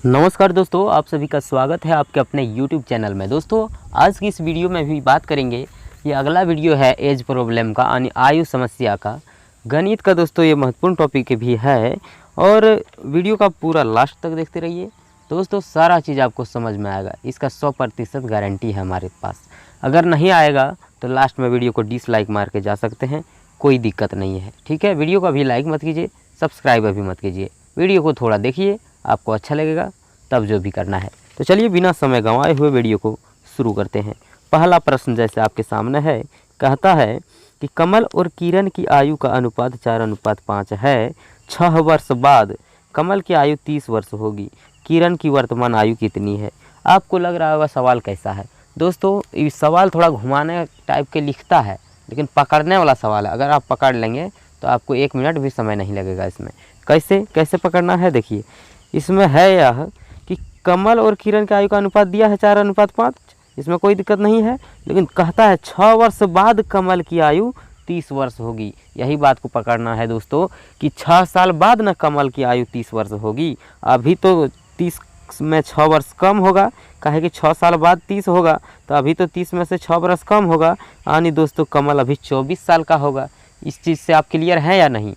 नमस्कार दोस्तों, आप सभी का स्वागत है आपके अपने YouTube चैनल में। दोस्तों, आज की इस वीडियो में भी बात करेंगे। ये अगला वीडियो है एज प्रॉब्लम का, यानी आयु समस्या का। गणित का दोस्तों ये महत्वपूर्ण टॉपिक भी है और वीडियो का पूरा लास्ट तक देखते रहिए। दोस्तों, सारा चीज़ आपको समझ में आएगा, इसका 100% गारंटी है हमारे पास। अगर नहीं आएगा तो लास्ट में वीडियो को डिसलाइक मार के जा सकते हैं, कोई दिक्कत नहीं है। ठीक है, वीडियो को अभी लाइक मत कीजिए, सब्सक्राइब अभी मत कीजिए, वीडियो को थोड़ा देखिए, आपको अच्छा लगेगा तब जो भी करना है। तो चलिए बिना समय गंवाए हुए वीडियो को शुरू करते हैं। पहला प्रश्न जैसे आपके सामने है, कहता है कि कमल और किरण की आयु का अनुपात 4:5 है। 6 वर्ष बाद कमल की आयु 30 वर्ष होगी। किरण की वर्तमान आयु कितनी है? आपको लग रहा होगा सवाल कैसा है। दोस्तों, ये सवाल थोड़ा घुमाने टाइप के लिखता है, लेकिन पकड़ने वाला सवाल है। अगर आप पकड़ लेंगे तो आपको 1 मिनट भी समय नहीं लगेगा इसमें। कैसे पकड़ना है, देखिए। इसमें है यह कि कमल और किरण की आयु का अनुपात दिया है 4:5, इसमें कोई दिक्कत नहीं है। लेकिन कहता है 6 वर्ष बाद कमल की आयु 30 वर्ष होगी। यही बात को पकड़ना है दोस्तों, कि 6 साल बाद न कमल की आयु 30 वर्ष होगी। अभी तो 30 में 6 वर्ष कम होगा, कहे कि 6 साल बाद 30 होगा, तो अभी तो 30 में से 6 वर्ष कम होगा, यानी दोस्तों कमल अभी 24 साल का होगा। इस चीज़ से आप क्लियर हैं या नहीं?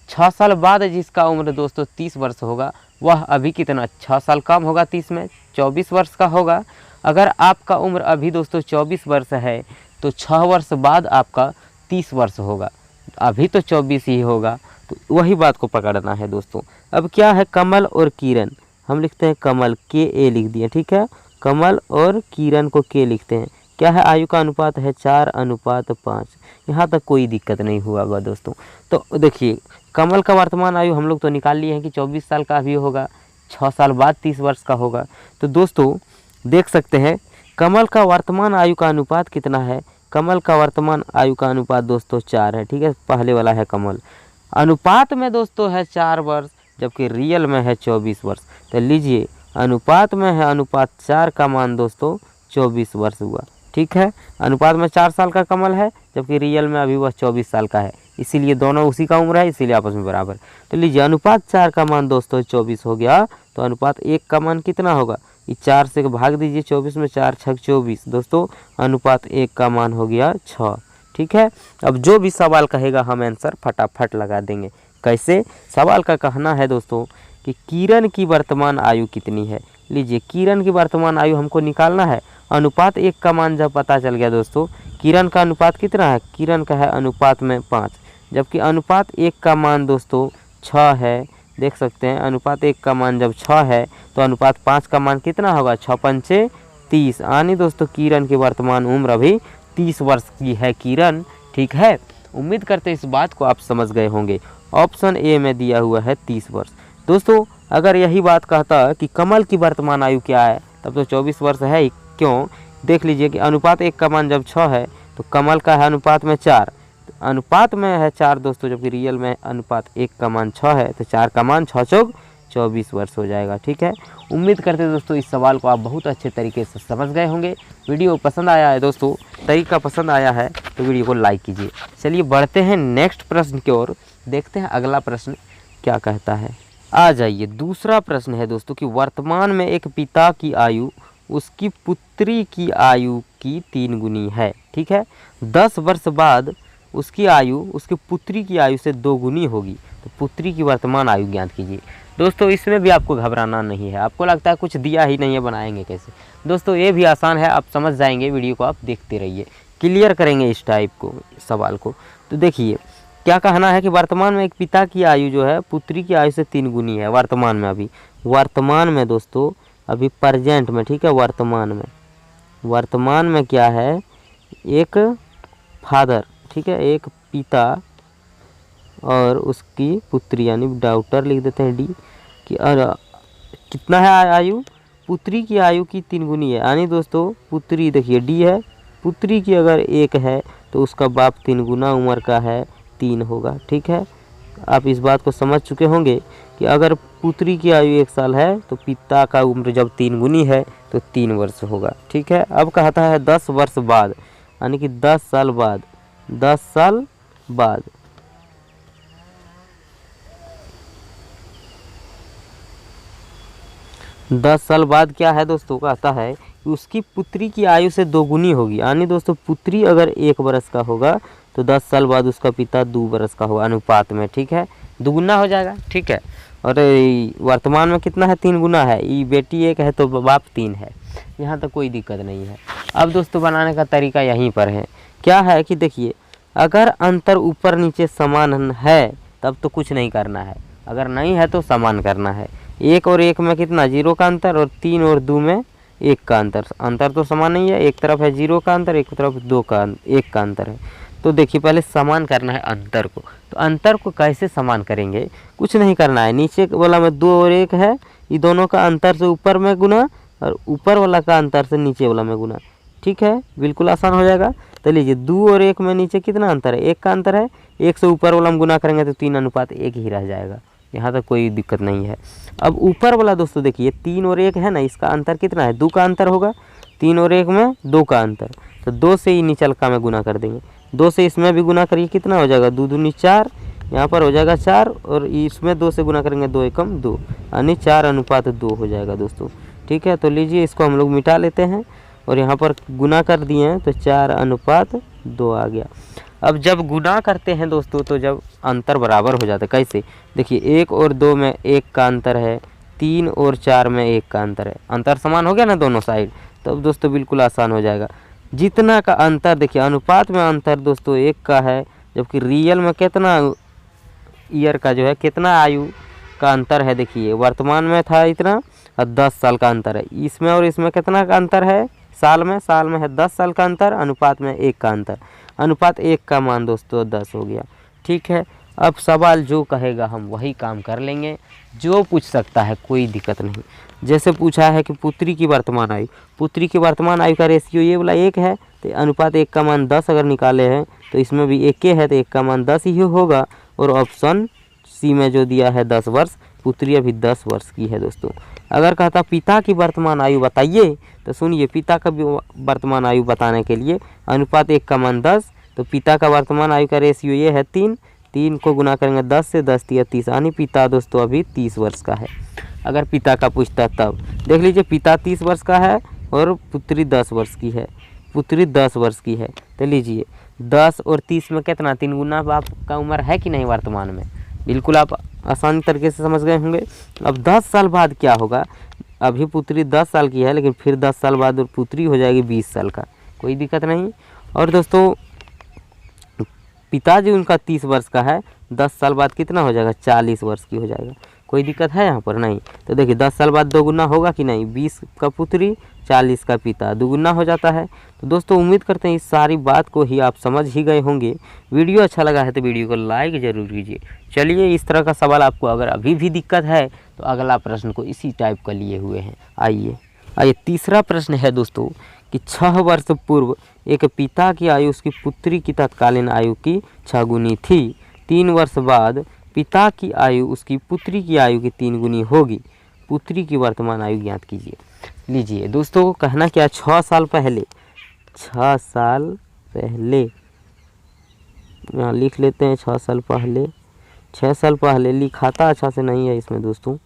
6 साल बाद जिसका उम्र दोस्तों 30 वर्ष होगा, वह अभी कितना 6 साल कम होगा, 30 में 24 वर्ष का होगा। अगर आपका उम्र अभी दोस्तों 24 वर्ष है तो 6 वर्ष बाद आपका 30 वर्ष होगा, अभी तो 24 ही होगा। तो वही बात को पकड़ना है दोस्तों। अब क्या है, कमल और किरण, हम लिखते हैं कमल, के ए लिख दिए, ठीक है। कमल और किरण को के लिखते हैं। क्या है, आयु का अनुपात है 4:5। यहाँ तक कोई दिक्कत नहीं हुआ दोस्तों। तो देखिए, कमल का वर्तमान आयु हम लोग तो निकाल लिए हैं कि 24 साल का अभी होगा, 6 साल बाद 30 वर्ष का होगा। तो दोस्तों देख सकते हैं कमल का वर्तमान आयु का अनुपात कितना है। कमल का वर्तमान आयु का अनुपात दोस्तों 4 है, ठीक है। पहले वाला है कमल, अनुपात में दोस्तों है 4 वर्ष, जबकि रियल में है 24 वर्ष। तो लीजिए, अनुपात में है, अनुपात 4 का मान दोस्तों 24 वर्ष हुआ, ठीक है। अनुपात में 4 साल का कमल है, जबकि रियल में अभी वह 24 साल का है, इसीलिए दोनों उसी का उम्र है, इसीलिए आपस में बराबर। तो लीजिए, अनुपात 4 का मान दोस्तों 24 हो गया, तो अनुपात 1 का मान कितना होगा? ये 4 से भाग दीजिए, 24 में 4 6 24 दोस्तों, अनुपात 1 का मान हो गया 6, ठीक है। अब जो भी सवाल कहेगा हम आंसर फटाफट लगा देंगे। कैसे? सवाल का कहना है दोस्तों कि किरण की वर्तमान आयु कितनी है। लीजिए, किरण की वर्तमान आयु हमको निकालना है। अनुपात 1 का मान जब पता चल गया दोस्तों, किरण का अनुपात कितना है? किरण का है अनुपात में 5, जबकि अनुपात 1 का मान दोस्तों 6 है। देख सकते हैं, अनुपात 1 का मान जब 6 है तो अनुपात 5 का मान कितना होगा? 6 पंचे 30, यानी दोस्तों किरण की वर्तमान उम्र अभी 30 वर्ष की है किरण, ठीक है। उम्मीद करते इस बात को आप समझ गए होंगे। ऑप्शन ए में दिया हुआ है 30 वर्ष। दोस्तों, अगर यही बात कहता कि कमल की वर्तमान आयु क्या है, तब तो 24 वर्ष है ही। क्यों? देख लीजिए कि अनुपात 1 का मान जब 6 है तो कमल का है अनुपात में 4, अनुपात में है 4 दोस्तों, जबकि रियल में अनुपात 1 का मान 6 है, तो 4 का मान 6 चौक 24 वर्ष हो जाएगा, ठीक है। उम्मीद करते हैं दोस्तों इस सवाल को आप बहुत अच्छे तरीके से समझ गए होंगे। वीडियो पसंद आया है दोस्तों, तरीका पसंद आया है तो वीडियो को लाइक कीजिए। चलिए बढ़ते हैं नेक्स्ट प्रश्न की ओर, देखते हैं अगला प्रश्न क्या कहता है। आ जाइए, दूसरा प्रश्न है दोस्तों कि वर्तमान में एक पिता की आयु उसकी पुत्री की आयु की 3 गुनी है, ठीक है। 10 वर्ष बाद उसकी आयु उसकी पुत्री की आयु से 2 गुनी होगी। तो पुत्री की वर्तमान आयु ज्ञात कीजिए। दोस्तों, इसमें भी आपको घबराना नहीं है। आपको लगता है कुछ दिया ही नहीं है, बनाएंगे कैसे? दोस्तों, ये भी आसान है, आप समझ जाएंगे। वीडियो को आप देखते रहिए, क्लियर करेंगे इस टाइप को सवाल को। तो देखिए, क्या कहना है कि वर्तमान में एक पिता की आयु जो है पुत्री की आयु से 3 गुनी है। वर्तमान में, अभी वर्तमान में दोस्तों, अभी प्रेजेंट में, ठीक है। वर्तमान में क्या है, एक फादर, ठीक है, एक पिता और उसकी पुत्री, यानी डॉटर लिख देते हैं डी कि कितना है आयु? पुत्री की आयु की 3 गुनी है, यानी दोस्तों पुत्री, देखिए डी है, पुत्री की अगर 1 है तो उसका बाप 3 गुना उम्र का है, 3 होगा, ठीक है। आप इस बात को समझ चुके होंगे कि अगर पुत्री की आयु 1 साल है तो पिता का उम्र जब 3 गुनी है तो 3 वर्ष होगा, ठीक है। अब कहता है 10 वर्ष बाद, यानी कि 10 साल बाद, 10 साल बाद 10 साल बाद क्या है दोस्तों, कहता है कि उसकी पुत्री की आयु से दोगुनी होगी। यानी दोस्तों पुत्री अगर 1 वर्ष का होगा तो 10 साल बाद उसका पिता 2 वर्ष का होगा अनुपात में, ठीक है, दुगुना हो जाएगा, ठीक है। और वर्तमान में कितना है, 3 गुना है, ये बेटी 1 है तो बाप 3 है, यहाँ तक कोई दिक्कत नहीं है। अब दोस्तों बनाने का तरीका यहीं पर है, क्या है कि देखिए अगर अंतर ऊपर नीचे समान है तब तो कुछ नहीं करना है, अगर नहीं है तो समान करना है। 1 और 1 में कितना 0 का अंतर, और 3 और 2 में 1 का अंतर, अंतर तो समान नहीं है, एक तरफ है 0 का अंतर, एक तरफ 1 का अंतर है। तो देखिए पहले समान करना है अंतर को, तो अंतर को कैसे समान करेंगे, कुछ नहीं करना है, नीचे वाला में 2 और 1 है, ये दोनों का अंतर से ऊपर में गुना और ऊपर वाला का अंतर से नीचे वाला में गुना, ठीक है, बिल्कुल आसान हो जाएगा। तो लीजिए 2 और 1 में नीचे कितना अंतर है, 1 का अंतर है, 1 से ऊपर वाला में गुना करेंगे तो 3 अनुपात 1 ही रह जाएगा, यहाँ तक कोई दिक्कत नहीं है। अब ऊपर वाला दोस्तों देखिए 3 और 1 है ना, इसका अंतर कितना है, 2 का अंतर होगा, 3 और 1 में 2 का अंतर, तो 2 से ही नीचे का में गुना कर देंगे, 2 से इसमें भी गुना करिए, कितना हो जाएगा 2 दूनी 4, यहाँ पर हो जाएगा 4, और इसमें 2 से गुना करेंगे 2 एकम 2, यानी 4 अनुपात 2 हो जाएगा दोस्तों, ठीक है। तो लीजिए इसको हम लोग मिटा लेते हैं और यहाँ पर गुना कर दिए हैं तो 4 अनुपात 2 आ गया। अब जब गुना करते हैं दोस्तों तो जब अंतर बराबर हो जाता है, कैसे, देखिए 1 और 2 में 1 का अंतर है, 3 और 4 में 1 का अंतर है, अंतर समान हो गया ना दोनों साइड, तब दोस्तों बिल्कुल आसान हो जाएगा। जितना का अंतर देखिए अनुपात में अंतर दोस्तों 1 का है, जबकि रियल में कितना ईयर का जो है, कितना आयु का अंतर है, देखिए वर्तमान में था इतना और 10 साल का अंतर है, इसमें और इसमें कितना का अंतर है, साल में है 10 साल का अंतर, अनुपात में 1 का अंतर, अनुपात 1 का मान दोस्तों 10 हो गया, ठीक है। अब सवाल जो कहेगा हम वही काम कर लेंगे, जो पूछ सकता है कोई दिक्कत नहीं। जैसे पूछा है कि पुत्री की वर्तमान आयु, पुत्री की वर्तमान आयु का रेशियो ये वाला 1 है, तो अनुपात 1 का मान 10 अगर निकाले हैं तो इसमें भी 1 है, तो 1 का मान 10 ही होगा। और ऑप्शन सी में जो दिया है 10 वर्ष, पुत्री अभी 10 वर्ष की है दोस्तों। अगर कहता पिता की वर्तमान आयु बताइए, तो सुनिए पिता का वर्तमान आयु बताने के लिए अनुपात 1 का मान 10, तो पिता का वर्तमान आयु का रेशियो ये है 3 को गुना करेंगे 10 से, 10 या 30, यानी पिता दोस्तों अभी 30 वर्ष का है। अगर पिता का पूछता तब देख लीजिए पिता 30 वर्ष का है और पुत्री 10 वर्ष की है, पुत्री 10 वर्ष की है, तो लीजिए 10 और 30 में कितना 3 गुना बाप का उम्र है कि नहीं वर्तमान में, बिल्कुल आप आसानी तरीके से समझ गए होंगे। अब 10 साल बाद क्या होगा, अभी पुत्री 10 साल की है, लेकिन फिर 10 साल बाद और पुत्री हो जाएगी 20 साल का, कोई दिक्कत नहीं। और दोस्तों पिताजी उनका 30 वर्ष का है, 10 साल बाद कितना हो जाएगा 40 वर्ष की हो जाएगा, कोई दिक्कत है यहाँ पर नहीं। तो देखिए 10 साल बाद 2 गुना होगा कि नहीं, 20 का पुत्री 40 का पिता, 2 गुना हो जाता है। तो दोस्तों उम्मीद करते हैं इस सारी बात को ही आप समझ ही गए होंगे। वीडियो अच्छा लगा है तो वीडियो को लाइक ज़रूर कीजिए। चलिए इस तरह का सवाल आपको अगर अभी भी दिक्कत है तो अगला प्रश्न को इसी टाइप का लिए हुए हैं। आइए तीसरा प्रश्न है दोस्तों कि 6 वर्ष पूर्व एक पिता की आयु उसकी पुत्री की तत्कालीन आयु की 6 गुनी थी। 3 वर्ष बाद पिता की आयु उसकी पुत्री की आयु की 3 गुनी होगी। पुत्री की वर्तमान आयु ज्ञात कीजिए। लीजिए दोस्तों कहना क्या, 6 साल पहले यहाँ लिख लेते हैं 6 साल पहले लिखाता अच्छा से नहीं है इसमें दोस्तों,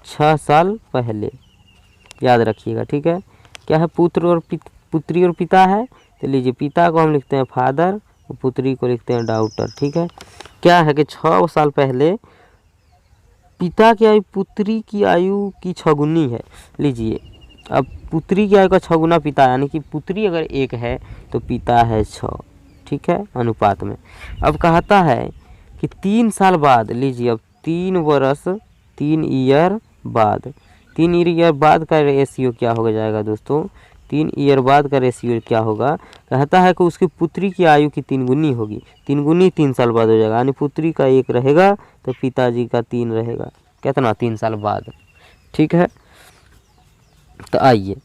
6 साल पहले याद रखिएगा, ठीक है। क्या है, पुत्री और पिता है, तो लीजिए पिता को हम लिखते हैं फादर और पुत्री को लिखते हैं डॉटर, ठीक है। क्या है कि 6 साल पहले पिता की आयु पुत्री की आयु की 6 गुनी है। लीजिए अब पुत्री की आयु का 6 गुना पिता, यानी कि पुत्री अगर 1 है तो पिता है 6, ठीक है, अनुपात में। अब कहता है कि 3 साल बाद, लीजिए अब 3 वर्ष 3 ईयर बाद का रेशियो क्या हो जाएगा दोस्तों, 3 ईयर बाद का रेशियो क्या होगा, कहता है कि उसकी पुत्री की आयु की 3 गुनी होगी। 3 गुनी 3 साल बाद हो जाएगा, यानी पुत्री का 1 रहेगा तो पिताजी का 3 रहेगा, कितना 3 साल बाद, ठीक है। तो आइए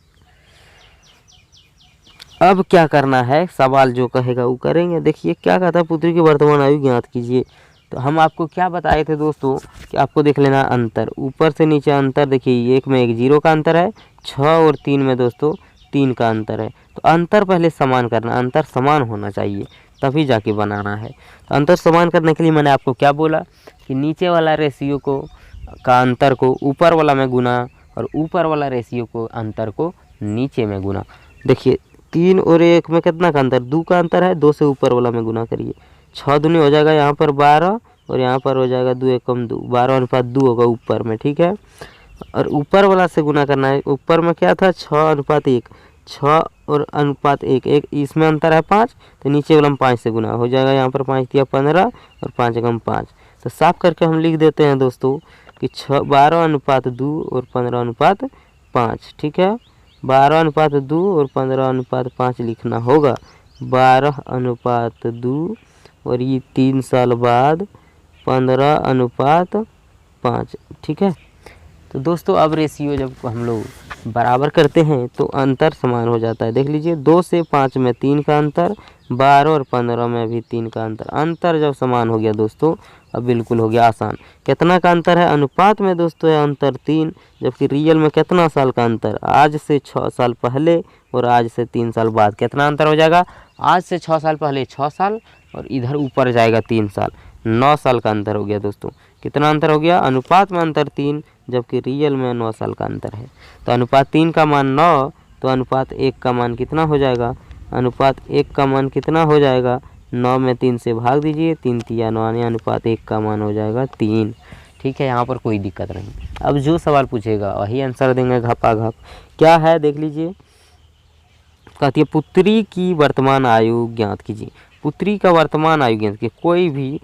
अब क्या करना है, सवाल जो कहेगा वो करेंगे। देखिए क्या कहता है, पुत्री की वर्तमान आयु ज्ञात कीजिए। तो हम आपको क्या बताए थे दोस्तों कि आपको देख लेना अंतर, ऊपर से नीचे अंतर, देखिए 1 में 1 0 का अंतर है, 6 और 3 में दोस्तों 3 का अंतर है। तो अंतर पहले समान करना, अंतर समान होना चाहिए तभी जाके बनाना है। तो अंतर समान करने के लिए मैंने आपको क्या बोला कि नीचे वाला रेशियो को का अंतर को ऊपर वाला में गुना और ऊपर वाला रेशियो को अंतर को नीचे में गुना। देखिए 3 और 1 में कितना का अंतर, 2 का अंतर है, 2 से ऊपर वाला में गुना करिए, 6 दूनी हो जाएगा यहाँ पर 12 और यहाँ पर हो जाएगा 2 एकम 2, 12:2 होगा ऊपर में, ठीक है। और ऊपर वाला से गुना करना है, ऊपर में क्या था 6:1, 6 और अनुपात 1, इसमें अंतर है 5, तो नीचे वाला में 5 से गुना हो जाएगा, यहाँ पर 5 दिया 15 और 5 एकम 5। तो साफ करके हम लिख देते हैं दोस्तों कि 12:2 और 15:5, ठीक है। 12:2 और 15:5 लिखना होगा, 12:2 और ये 3 साल बाद 15:5, ठीक है। तो दोस्तों अब रेशियो जब हम लोग बराबर करते हैं तो अंतर समान हो जाता है। देख लीजिए 2 से 5 में 3 का अंतर, 12 और 15 में भी 3 का अंतर जब समान हो गया दोस्तों अब बिल्कुल हो गया आसान। कितना का अंतर है, अनुपात में दोस्तों है अंतर 3, जबकि रियल में कितना साल का अंतर, आज से 6 साल पहले और आज से 3 साल बाद कितना अंतर हो जाएगा, आज से 6 साल पहले 6 साल और इधर ऊपर जाएगा 3 साल, 9 साल का अंतर हो गया दोस्तों। कितना अंतर हो गया, अनुपात में अंतर 3 जबकि रियल में 9 साल का अंतर है। तो अनुपात 3 का मान 9, तो अनुपात 1 का मान कितना हो जाएगा, अनुपात 1 का मान कितना हो जाएगा, 9 में 3 से भाग दीजिए, 3 तिया 9 यानी अनुपात 1 का मान हो जाएगा 3, ठीक है। यहाँ पर कोई दिक्कत नहीं। अब जो सवाल पूछेगा वही आंसर देंगे घपाघप। क्या है देख लीजिए, कहती है पुत्री की वर्तमान आयु ज्ञात कीजिए। पुत्री का वर्तमान आयु ज्ञात कीजिए, कोई भी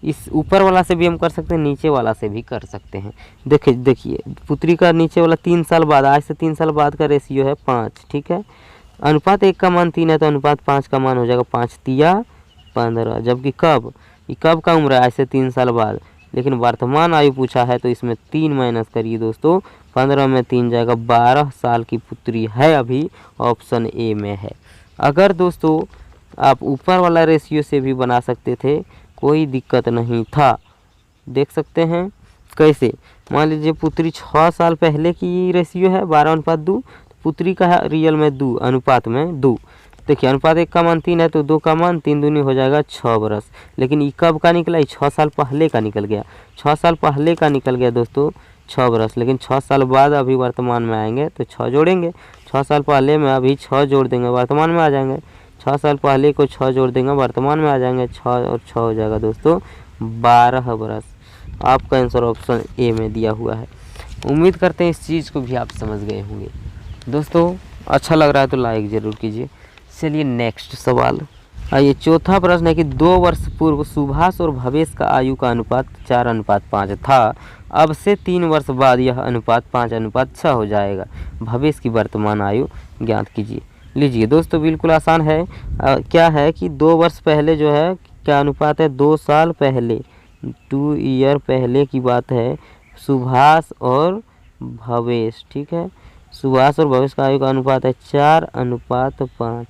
इस ऊपर वाला से भी हम कर सकते हैं, नीचे वाला से भी कर सकते हैं। देखिए पुत्री का नीचे वाला 3 साल बाद, आज से 3 साल बाद का रेशियो है 5, ठीक है। अनुपात 1 का मान 3 है तो अनुपात 5 का मान हो जाएगा 5 तिया 15, जबकि कब, ये कब का उम्र है, आज से 3 साल बाद, लेकिन वर्तमान आयु पूछा है तो इसमें 3 माइनस करिए दोस्तों, 15 में 3 जाएगा, 12 साल की पुत्री है, अभी ऑप्शन ए में है। अगर दोस्तों आप ऊपर वाला रेशियो से भी बना सकते थे, कोई दिक्कत नहीं था। देख सकते हैं कैसे, मान लीजिए पुत्री 6 साल पहले की रेशियो है 12:2, पुत्री का है रियल में 2, अनुपात में 2। देखिए अनुपात 1 का मान 3 है तो 2 का मान 3 दूनी हो जाएगा 6 बरस, लेकिन ये कब का निकला, 6 साल पहले का निकल गया, 6 साल पहले का निकल गया दोस्तों 6 बरस, लेकिन 6 साल बाद अभी वर्तमान में आएंगे तो 6 जोड़ेंगे, 6 साल पहले में अभी 6 जोड़ देंगे वर्तमान में आ जाएंगे, 6 साल पहले को 6 जोड़ देंगे वर्तमान में आ जाएंगे, 6 और 6 हो जाएगा दोस्तों 12 बरस। आपका आंसर ऑप्शन ए में दिया हुआ है। उम्मीद करते हैं इस चीज़ को भी आप समझ गए होंगे दोस्तों। अच्छा लग रहा है तो लाइक ज़रूर कीजिए। चलिए नेक्स्ट सवाल, आइए चौथा प्रश्न है कि 2 वर्ष पूर्व सुभाष और भवेश का आयु का अनुपात 4:5 था, अब से 3 वर्ष बाद यह अनुपात 5:6 हो जाएगा, भवेश की वर्तमान आयु ज्ञात कीजिए। लीजिए दोस्तों बिल्कुल आसान है। क्या है कि 2 वर्ष पहले जो है क्या अनुपात है, 2 साल पहले, 2 ईयर पहले की बात है, सुभाष और भवेश, ठीक है। सुभाष और भवेश का आयु का अनुपात है 4:5।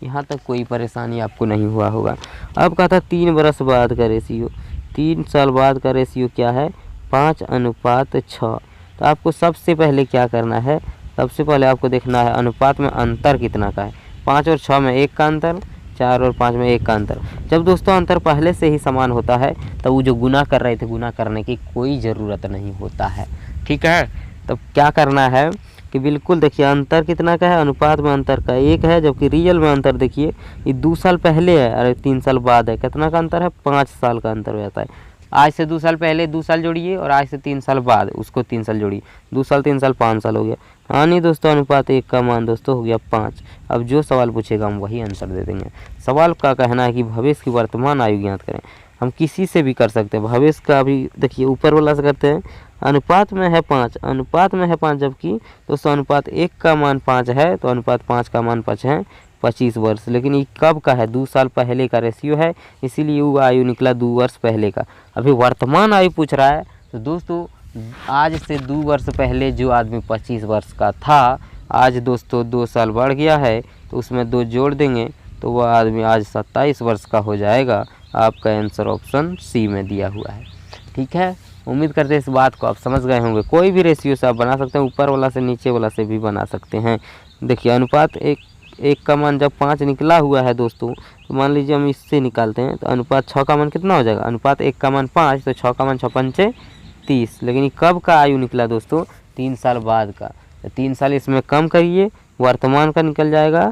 यहाँ तक कोई परेशानी आपको नहीं हुआ होगा। अब कहा था 3 बरस बाद का रेशियो, 3 साल बाद का रेशियो क्या है 5:6। तो आपको सबसे पहले क्या करना है, सबसे पहले आपको देखना है अनुपात में अंतर कितना का है, 5 और 6 में 1 का अंतर, 4 और 5 में 1 का अंतर। जब दोस्तों अंतर पहले से ही समान होता है तब वो जो गुना कर रहे थे गुना करने की कोई ज़रूरत नहीं होता है, ठीक है। तब क्या करना है कि बिल्कुल देखिए अंतर कितना का है, अनुपात में अंतर का 1 है, जबकि रियल में अंतर देखिए ये 2 साल पहले है और 3 साल बाद है, कितना का अंतर है 5 साल का अंतर हो जाता है। आज से 2 साल पहले 2 साल जोड़िए और आज से 3 साल बाद उसको 3 साल जोड़िए, 2 साल 3 साल 5 साल हो गया, यानी दोस्तों अनुपात 1 का मान दोस्तों हो गया 5। अब जो सवाल पूछेगा हम वही आंसर दे देंगे। सवाल का कहना है कि भवेश की वर्तमान आयु ज्ञात करें। हम किसी से भी कर सकते हैं, भवेश का भी देखिए ऊपर वाला से करते हैं, अनुपात में है 5, अनुपात में है 5, जबकि दोस्तों अनुपात 1 का मान 5 है तो अनुपात 5 का मान 5 है 25 वर्ष, लेकिन ये कब का है 2 साल पहले का रेशियो है, इसीलिए वो आयु निकला 2 वर्ष पहले का। अभी वर्तमान आयु पूछ रहा है तो दोस्तों आज से 2 वर्ष पहले जो आदमी 25 वर्ष का था, आज दोस्तों 2 साल बढ़ गया है तो उसमें 2 जोड़ देंगे तो वह आदमी आज 27 वर्ष का हो जाएगा। आपका आंसर ऑप्शन सी में दिया हुआ है, ठीक है। उम्मीद करते हैं इस बात को आप समझ गए होंगे। कोई भी रेशियो से आप बना सकते हैं, ऊपर वाला से नीचे वाला से भी बना सकते हैं। देखिए अनुपात 1 का मान जब 5 निकला हुआ है दोस्तों, तो मान लीजिए हम इससे निकालते हैं तो अनुपात 6 का मान कितना हो जाएगा, अनुपात 1 का मान 5 तो 6 का मान 6 पंचे 30, लेकिन कब का आयु निकला दोस्तों 3 साल बाद का, तो 3 साल इसमें कम करिए, वर्तमान का निकल जाएगा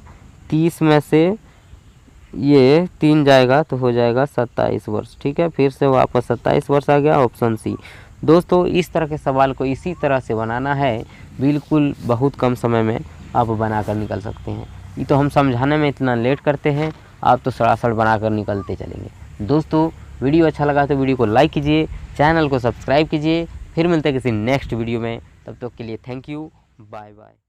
30 में से ये 3 जाएगा तो हो जाएगा 27 वर्ष। ठीक है, फिर से वापस 27 वर्ष आ गया, ऑप्शन सी। दोस्तों इस तरह के सवाल को इसी तरह से बनाना है, बिल्कुल बहुत कम समय में आप बनाकर निकल सकते हैं। ये तो हम समझाने में इतना लेट करते हैं, आप तो सड़ासड़ बनाकर निकलते चलेंगे। दोस्तों वीडियो अच्छा लगा तो वीडियो को लाइक कीजिए, चैनल को सब्सक्राइब कीजिए। फिर मिलते हैं किसी नेक्स्ट वीडियो में, तब तक के लिए थैंक यू, बाय बाय।